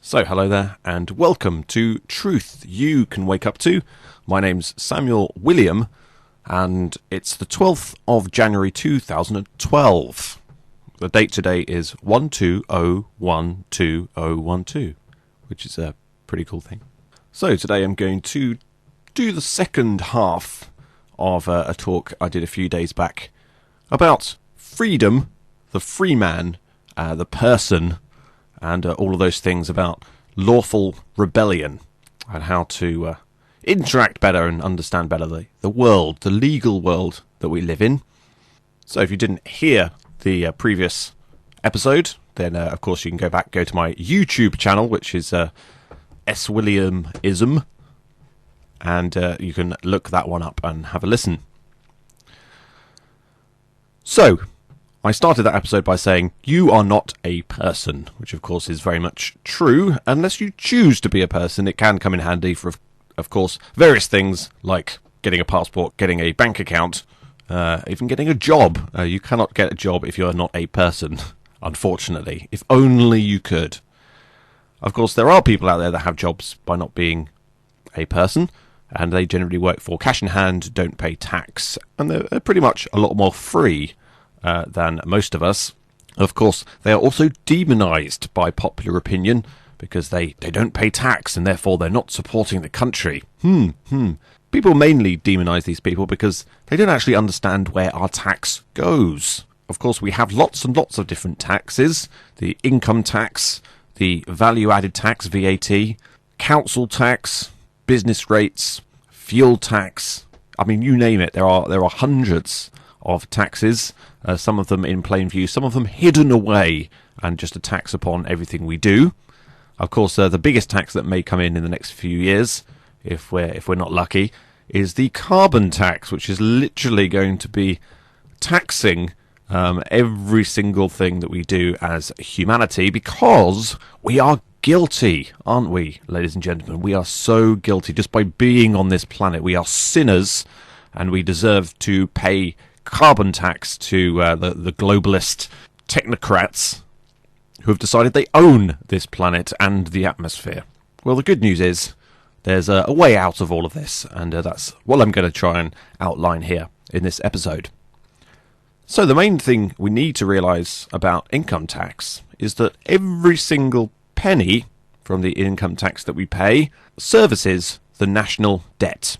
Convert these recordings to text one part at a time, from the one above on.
So, hello there, and welcome to Truth You Can Wake Up To. My name's Samuel William, and it's the 12th of January 2012. The date today is 120120012, which is a pretty cool thing. So, today I'm going to do the second half of a talk I did a few days back about freedom, the free man, the person, and all of those things about lawful rebellion and how to interact better and understand better the world, the legal world that we live in. So if you didn't hear the previous episode, then of course you can go to my YouTube channel, which is S. Williamism, and you can look that one up and have a listen. So, I started that episode by saying, you are not a person, which of course is very much true. Unless you choose to be a person, it can come in handy for, of course, various things like getting a passport, getting a bank account, even getting a job. You cannot get a job if you are not a person, unfortunately. If only you could. Of course, there are people out there that have jobs by not being a person, and they generally work for cash in hand, don't pay tax, and they're pretty much a lot more free than most of us. Of course, they are also demonised by popular opinion because they don't pay tax and therefore they're not supporting the country. People mainly demonise these people because they don't actually understand where our tax goes. Of course, we have lots and lots of different taxes. The income tax, the value-added tax, VAT, council tax, business rates, fuel tax. I mean, you name it. There are hundreds of taxes, some of them in plain view, some of them hidden away, and just a tax upon everything we do. Of course, the biggest tax that may come in the next few years, if we're not lucky, is the carbon tax, which is literally going to be taxing every single thing that we do as humanity, because we are guilty, aren't we, ladies and gentlemen? We are so guilty just by being on this planet. We are sinners, and we deserve to pay carbon tax to the globalist technocrats who have decided they own this planet and the atmosphere. Well, the good news is there's a way out of all of this, and that's what I'm going to try and outline here in this episode. So the main thing we need to realise about income tax is that every single penny from the income tax that we pay services the national debt.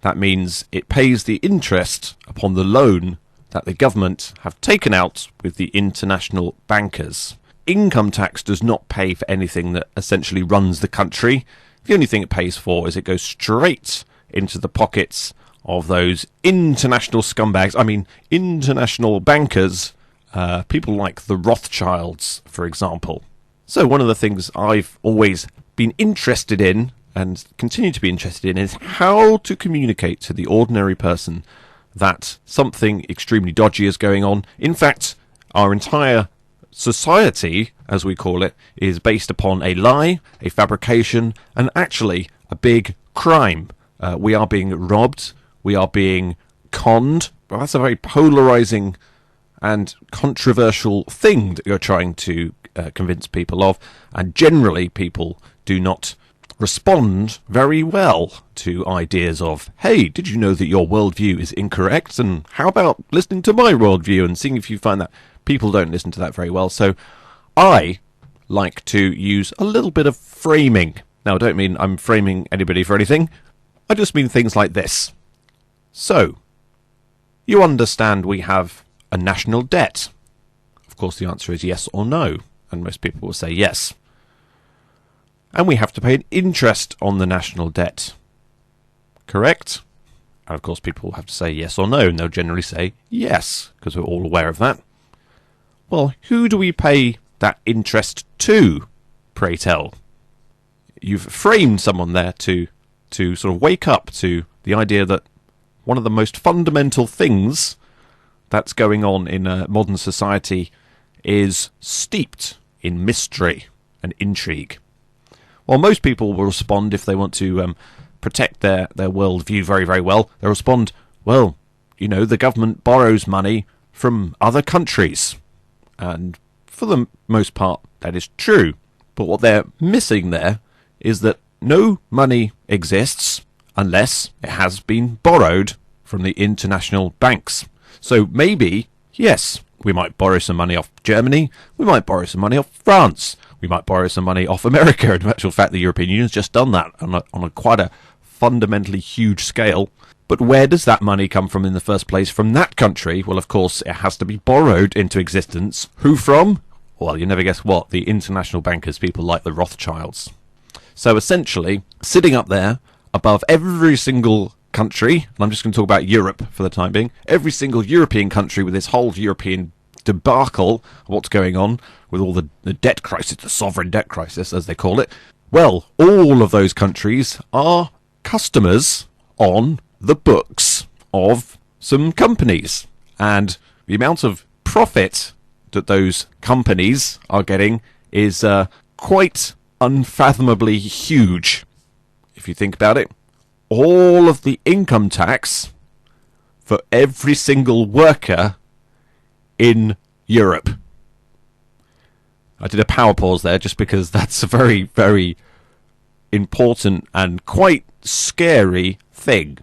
That means it pays the interest upon the loan that the government have taken out with the international bankers. Income tax does not pay for anything that essentially runs the country. The only thing it pays for is it goes straight into the pockets of those international scumbags. I mean, international bankers, people like the Rothschilds, for example. So one of the things I've always been interested in and continue to be interested in is how to communicate to the ordinary person that something extremely dodgy is going on. In fact, our entire society, as we call it, is based upon a lie, a fabrication, and actually a big crime. We are being robbed, we are being conned. Well, that's a very polarising and controversial thing that you're trying to convince people of, and generally people do not respond very well to ideas of, hey, did you know that your worldview is incorrect? And how about listening to my worldview and seeing if you find that people don't listen to that very well. So I like to use a little bit of framing. Now, I don't mean I'm framing anybody for anything. I just mean things like this. So, you understand we have a national debt. Of course, the answer is yes or no, and most people will say yes. And we have to pay an interest on the national debt. Correct? And of course people will have to say yes or no, and they'll generally say yes, because we're all aware of that. Well, who do we pay that interest to, pray tell? You've framed someone there to sort of wake up to the idea that one of the most fundamental things that's going on in modern society is steeped in mystery and intrigue. While most people will respond, if they want to protect their worldview very, very well, they'll respond, well, you know, the government borrows money from other countries. And for the most part, that is true. But what they're missing there is that no money exists unless it has been borrowed from the international banks. So maybe, yes, we might borrow some money off Germany, we might borrow some money off France, we might borrow some money off America. In actual fact, the European Union has just done that on a quite a fundamentally huge scale. But where does that money come from in the first place? From that country? Well, of course, it has to be borrowed into existence. Who from? Well, you never guess what. The international bankers, people like the Rothschilds. So essentially, sitting up there above every single country, and I'm just going to talk about Europe for the time being, every single European country with this whole European debacle of what's going on with all the debt crisis, the sovereign debt crisis, as they call it. Well, all of those countries are customers on the books of some companies. And the amount of profit that those companies are getting is quite unfathomably huge. If you think about it, all of the income tax for every single worker in Europe. I did a power pause there just because that's a very, very important and quite scary thing.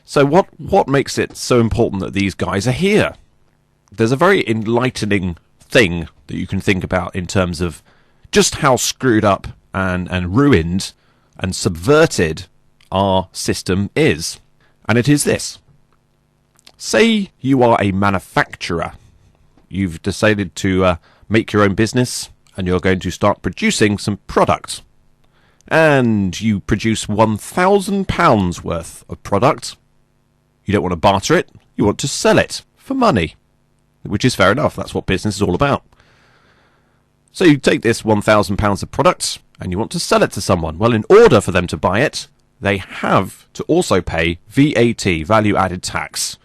So what makes it so important that these guys are here? There's a very enlightening thing that you can think about in terms of just how screwed up and ruined and subverted our system is. And it is this. Say you are a manufacturer. You've decided to make your own business and you're going to start producing some product. And you produce £1,000 worth of product. You don't want to barter it, you want to sell it for money. Which is fair enough, that's what business is all about. So you take this £1,000 of product and you want to sell it to someone. Well, in order for them to buy it, they have to also pay VAT, value added tax.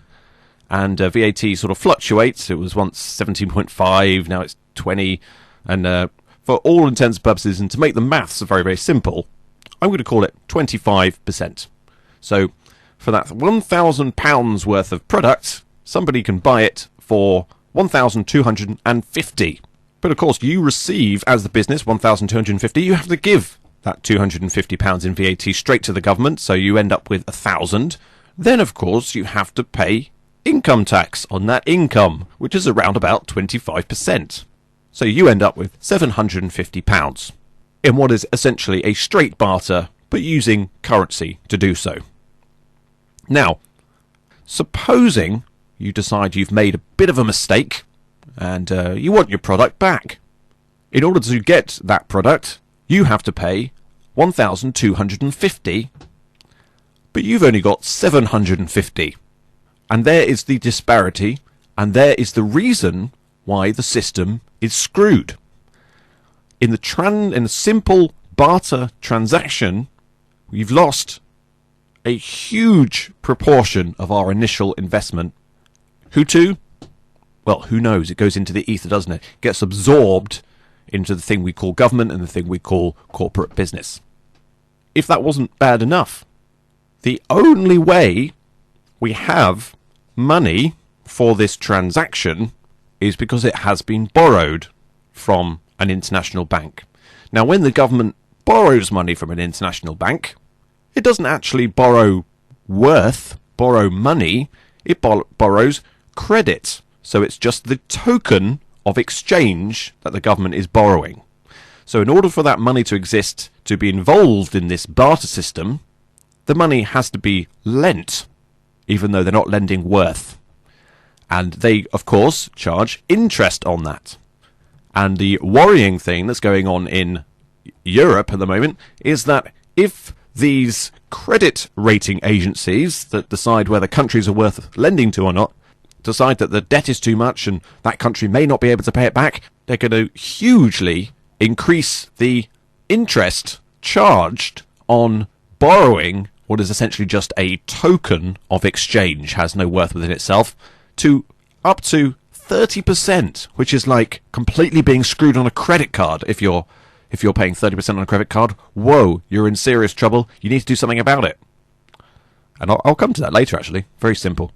And VAT sort of fluctuates. It was once 17.5, now it's 20. And for all intents and purposes, and to make the maths very, very simple, I'm going to call it 25%. So for that £1,000 worth of product, somebody can buy it for £1,250. But of course, you receive, as the business, £1,250. You have to give that £250 in VAT straight to the government, so you end up with £1,000. Then, of course, you have to pay income tax on that income, which is around about 25%. So you end up with £750 in what is essentially a straight barter, but using currency to do so. Now, supposing you decide you've made a bit of a mistake and you want your product back. In order to get that product, you have to pay £1,250, but you've only got £750. And there is the disparity, and there is the reason why the system is screwed. In the simple barter transaction, we've lost a huge proportion of our initial investment. Who to? Well, who knows? It goes into the ether, doesn't it? It gets absorbed into the thing we call government and the thing we call corporate business. If that wasn't bad enough, the only way we have money for this transaction is because it has been borrowed from an international bank. Now, when the government borrows money from an international bank, it doesn't actually borrow money, it borrows credit. So it's just the token of exchange that the government is borrowing. So in order for that money to exist, to be involved in this barter system, the money has to be lent, even though they're not lending worth. And they, of course, charge interest on that. And the worrying thing that's going on in Europe at the moment is that if these credit rating agencies that decide whether countries are worth lending to or not decide that the debt is too much and that country may not be able to pay it back, they're going to hugely increase the interest charged on borrowing what is essentially just a token of exchange, has no worth within itself, to up to 30%, which is like completely being screwed on a credit card. If you're paying 30% on a credit card, whoa, you're in serious trouble. You need to do something about it. And I'll come to that later, actually. Very simple.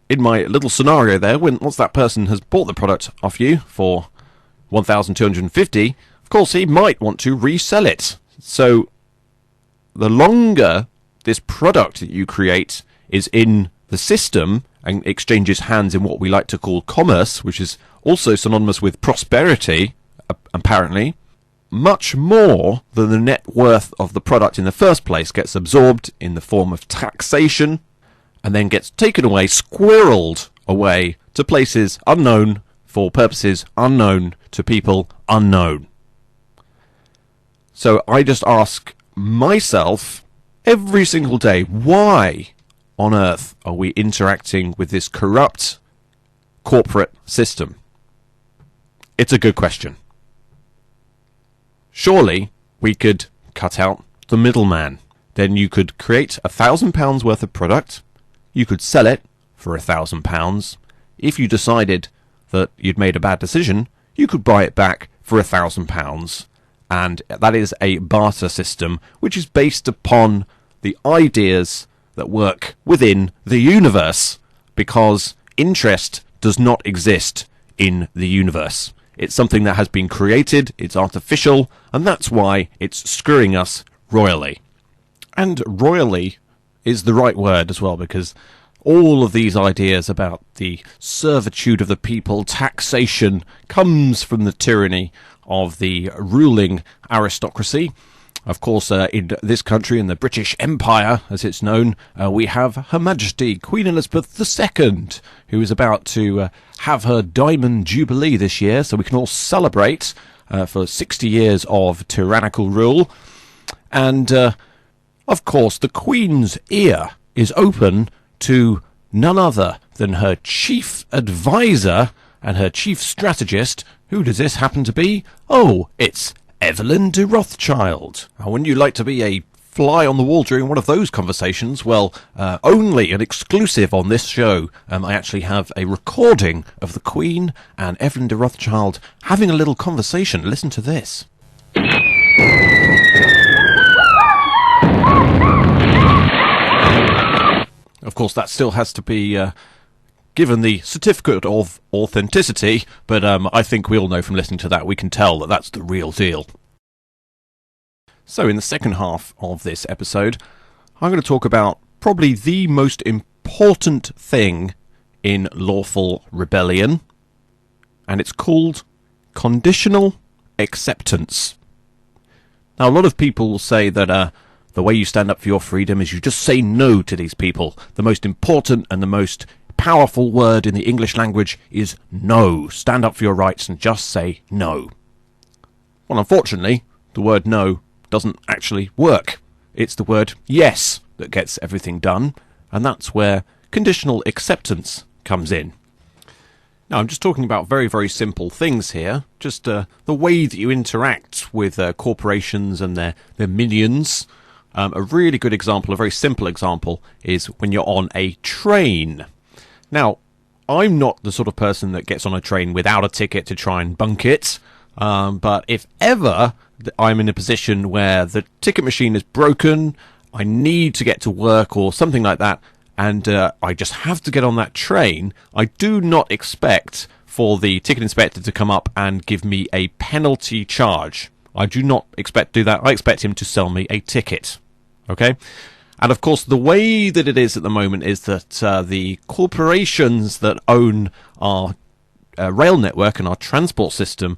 In my little scenario there, once that person has bought the product off you for £1,250, of course, he might want to resell it. So the longer this product that you create is in the system and exchanges hands in what we like to call commerce, which is also synonymous with prosperity, apparently, much more than the net worth of the product in the first place gets absorbed in the form of taxation and then gets taken away, squirreled away to places unknown for purposes unknown to people unknown. So I just ask myself every single day, why on earth are we interacting with this corrupt corporate system? It's a good question. Surely we could cut out the middleman. Then you could create £1,000 worth of product. You could sell it for £1,000. If you decided that you'd made a bad decision, you could buy it back for £1,000. And that is a barter system which is based upon the ideas that work within the universe, because interest does not exist in the universe. It's something that has been created, it's artificial, and that's why it's screwing us royally. And royally is the right word as well, because all of these ideas about the servitude of the people, taxation, comes from the tyranny of the ruling aristocracy. Of course, in this country, in the British Empire, as it's known, we have Her Majesty Queen Elizabeth II, who is about to have her Diamond Jubilee this year, so we can all celebrate for 60 years of tyrannical rule. And, of course, the Queen's ear is open to none other than her chief advisor and her chief strategist. Who does this happen to be? Oh, it's Evelyn de Rothschild. Wouldn't you like to be a fly on the wall during one of those conversations? Well, only an exclusive on this show. I actually have a recording of the Queen and Evelyn de Rothschild having a little conversation. Listen to this. Of course, that still has to be given the certificate of authenticity, but I think we all know from listening to that, we can tell that that's the real deal. So in the second half of this episode, I'm going to talk about probably the most important thing in lawful rebellion, and it's called conditional acceptance. Now, a lot of people will say that the way you stand up for your freedom is you just say no to these people. The most important and the most powerful word in the English language is no. Stand up for your rights and just say no. Well, unfortunately, the word no doesn't actually work. It's the word yes that gets everything done, and that's where conditional acceptance comes in. Now, I'm just talking about very, very simple things here. Just the way that you interact with corporations and their minions. A really good example, a very simple example, is when you're on a train. Now, I'm not the sort of person that gets on a train without a ticket to try and bunk it, but if ever I'm in a position where the ticket machine is broken, I need to get to work or something like that, and I just have to get on that train, I do not expect for the ticket inspector to come up and give me a penalty charge. I do not expect to do that. I expect him to sell me a ticket. Okay? And of course, the way that it is at the moment is that the corporations that own our rail network and our transport system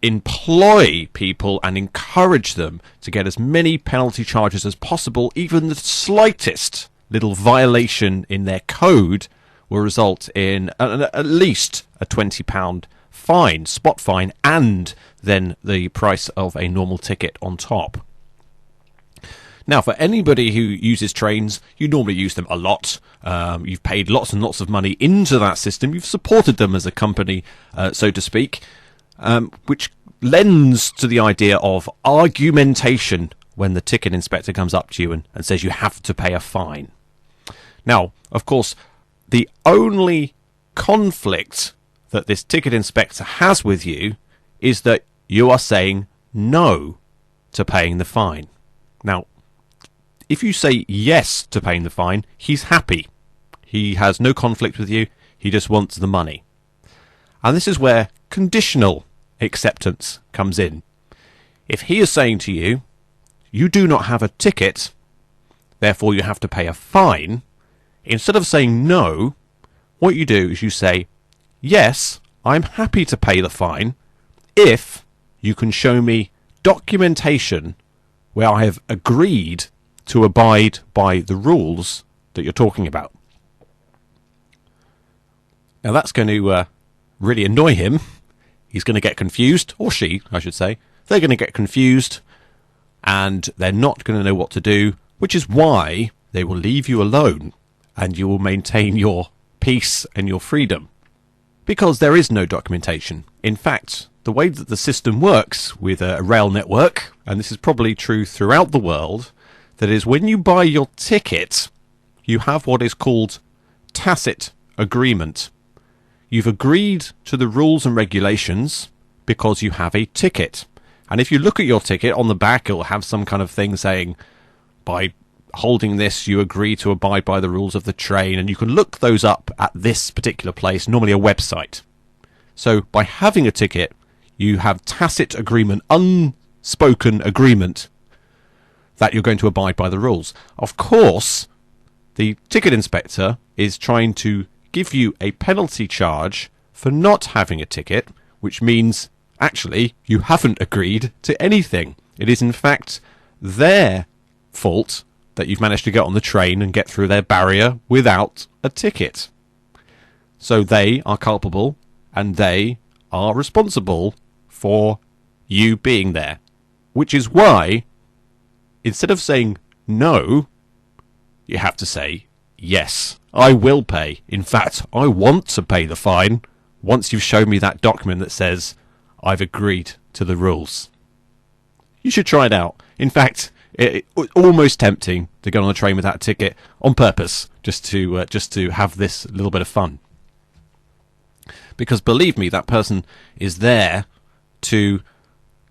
employ people and encourage them to get as many penalty charges as possible. Even the slightest little violation in their code will result in at least a £20 fine, spot fine, and then the price of a normal ticket on top. Now, for anybody who uses trains, you normally use them a lot. You've paid lots and lots of money into that system. You've supported them as a company, so to speak, which lends to the idea of argumentation when the ticket inspector comes up to you and says you have to pay a fine. Now, of course, the only conflict that this ticket inspector has with you is that you are saying no to paying the fine. Now, if you say yes to paying the fine, he's happy. He has no conflict with you. He just wants the money. And this is where conditional acceptance comes in. If he is saying to you, you do not have a ticket, therefore you have to pay a fine, instead of saying no, what you do is you say, yes, I'm happy to pay the fine if you can show me documentation where I have agreed to abide by the rules that you're talking about. Now that's going to really annoy him. He's going to get confused, or she, I should say. They're going to get confused, and they're not going to know what to do, which is why they will leave you alone, and you will maintain your peace and your freedom. Because there is no documentation. In fact, the way that the system works with a rail network, and this is probably true throughout the world, that is when you buy your ticket, you have what is called tacit agreement. You've agreed to the rules and regulations because you have a ticket. And if you look at your ticket, on the back it will have some kind of thing saying, by holding this you agree to abide by the rules of the train, and you can look those up at this particular place, normally a website. So by having a ticket, you have tacit agreement, unspoken agreement, that you're going to abide by the rules. Of course, the ticket inspector is trying to give you a penalty charge for not having a ticket, which means actually you haven't agreed to anything. It is in fact their fault that you've managed to get on the train and get through their barrier without a ticket. So they are culpable and they are responsible for you being there. Which is why, instead of saying no, you have to say, yes, I will pay. In fact, I want to pay the fine once you've shown me that document that says I've agreed to the rules. You should try it out. In fact, it's almost tempting to go on the train without a ticket on purpose, just to have this little bit of fun. Because believe me, that person is there to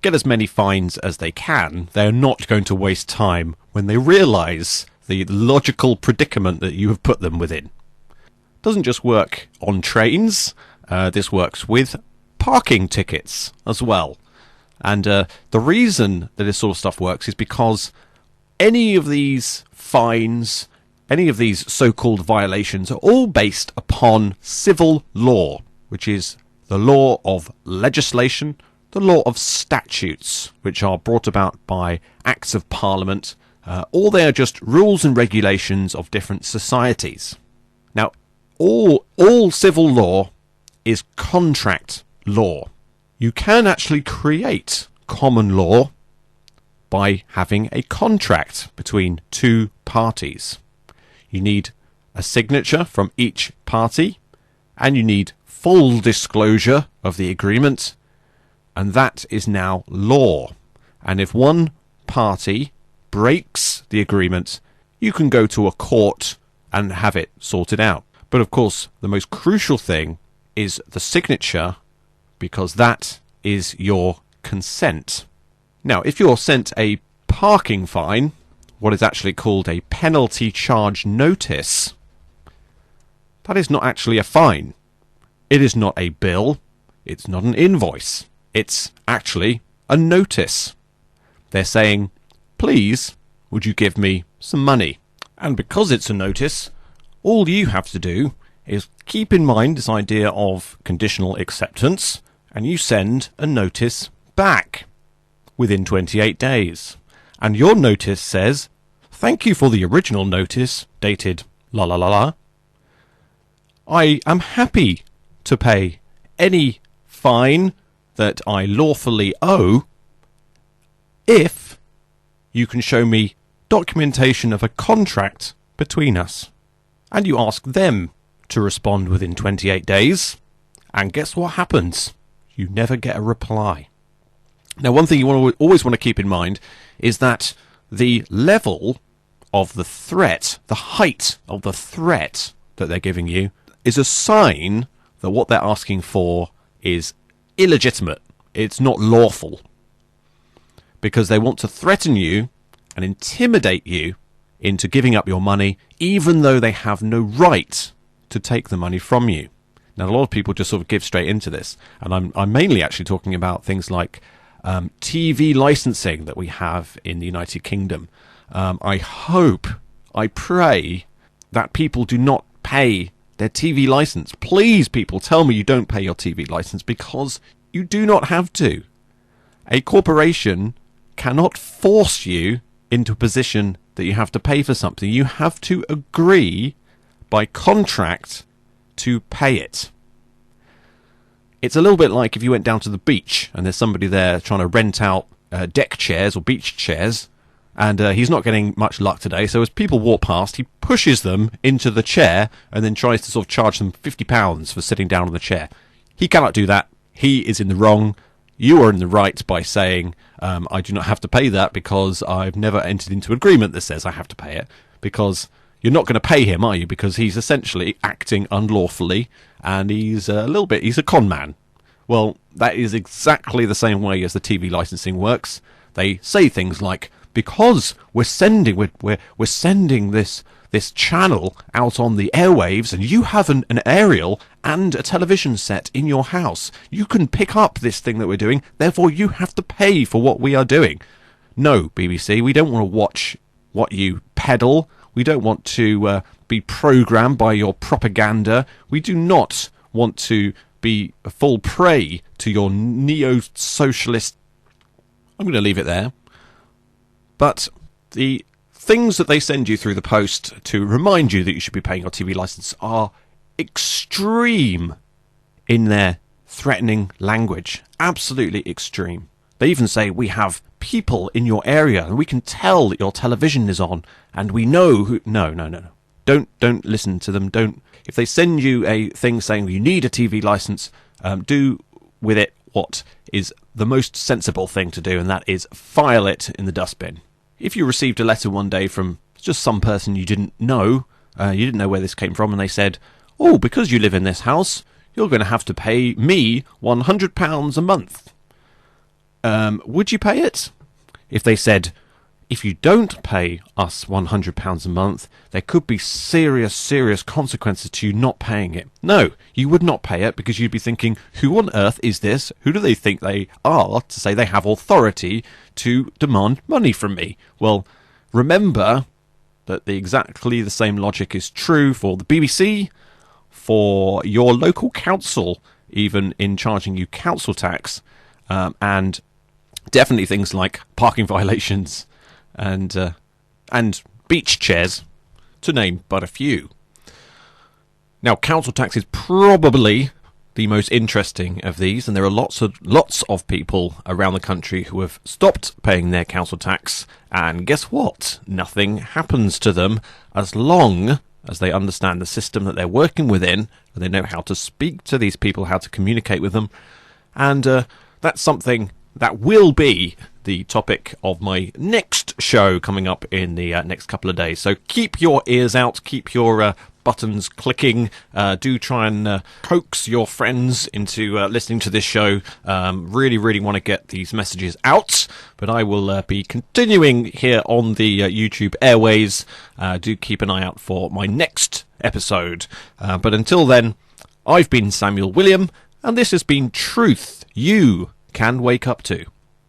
get as many fines as they can. They're not going to waste time when they realise the logical predicament that you have put them within. It doesn't just work on trains. This works with parking tickets as well. And the reason that this sort of stuff works is because any of these fines, any of these so-called violations are all based upon civil law, which is the law of legislation, the law of statutes, which are brought about by acts of parliament, or they are just rules and regulations of different societies. Now, all civil law is contract law. You can actually create common law by having a contract between two parties. You need a signature from each party, and you need full disclosure of the agreement, and that is now law. And if one party breaks the agreement, you can go to a court and have it sorted out. But of course, the most crucial thing is the signature, because that is your consent. Now, if you're sent a parking fine, what is actually called a penalty charge notice, that is not actually a fine. It is not a bill. It's not an invoice. It's actually a notice. They're saying, please, would you give me some money? And because it's a notice, all you have to do is keep in mind this idea of conditional acceptance, and you send a notice back within 28 days. And your notice says, thank you for the original notice, dated la la la la. I am happy to pay any fine that I lawfully owe if you can show me documentation of a contract between us. And you ask them to respond within 28 days, and guess what happens? You never get a reply. Now, one thing you always want to keep in mind is that the level of the threat, the height of the threat that they're giving you, is a sign that what they're asking for is illegitimate. It's not lawful. Because they want to threaten you and intimidate you into giving up your money, even though they have no right to take the money from you. Now, a lot of people just sort of give straight into this, and I'm mainly actually talking about things like TV licensing that we have in the United Kingdom. I hope, I pray that people do not pay their TV license. Please, people, tell me you don't pay your TV license, because you do not have to. A corporation cannot force you into a position that you have to pay for something. You have to agree by contract to pay it. It's a little bit like if you went down to the beach and there's somebody there trying to rent out deck chairs or beach chairs, and he's not getting much luck today, so as people walk past, he pushes them into the chair and then tries to sort of charge them £50 for sitting down on the chair. He cannot do that. He is in the wrong. You are in the right by saying, I do not have to pay that because I've never entered into an agreement that says I have to pay it, because you're not going to pay him, are you? Because he's essentially acting unlawfully, and he's a con man. Well, that is exactly the same way as the TV licensing works. They say things like, because we're sending this channel out on the airwaves, and you have an aerial and a television set in your house, you can pick up this thing that we're doing, therefore you have to pay for what we are doing. No, BBC, we don't want to watch what you peddle. We don't want to be programmed by your propaganda. We do not want to be a full prey to your neo-socialist... I'm going to leave it there. But the things that they send you through the post to remind you that you should be paying your TV license are extreme in their threatening language. Absolutely extreme. They even say, we have people in your area and we can tell that your television is on and we know who... No. Don't listen to them. Don't. If they send you a thing saying you need a TV license, do with it what is the most sensible thing to do, and that is file it in the dustbin. If you received a letter one day from just some person you didn't know where this came from, and they said, oh, because you live in this house, you're going to have to pay me £100 a month. Would you pay it? If they said, if you don't pay us £100 a month, there could be serious consequences to you not paying it. No, you would not pay it, because you'd be thinking, who on earth is this? Who do they think they are to say they have authority to demand money from me? Well, remember that exactly the same logic is true for the BBC, for your local council, even in charging you council tax, and definitely things like parking violations and beach chairs, to name but a few. Now, council tax is probably the most interesting of these, and there are lots of people around the country who have stopped paying their council tax, and guess what? Nothing happens to them as long as they understand the system that they're working within, and they know how to speak to these people, how to communicate with them, and that's something that will be the topic of my next show coming up in the next couple of days. So keep your ears out, keep your buttons clicking. Do try and coax your friends into listening to this show. Really want to get these messages out. But I will be continuing here on the YouTube airways. Do keep an eye out for my next episode. But until then, I've been Samuel William, and this has been Truth You Can Wake Up To.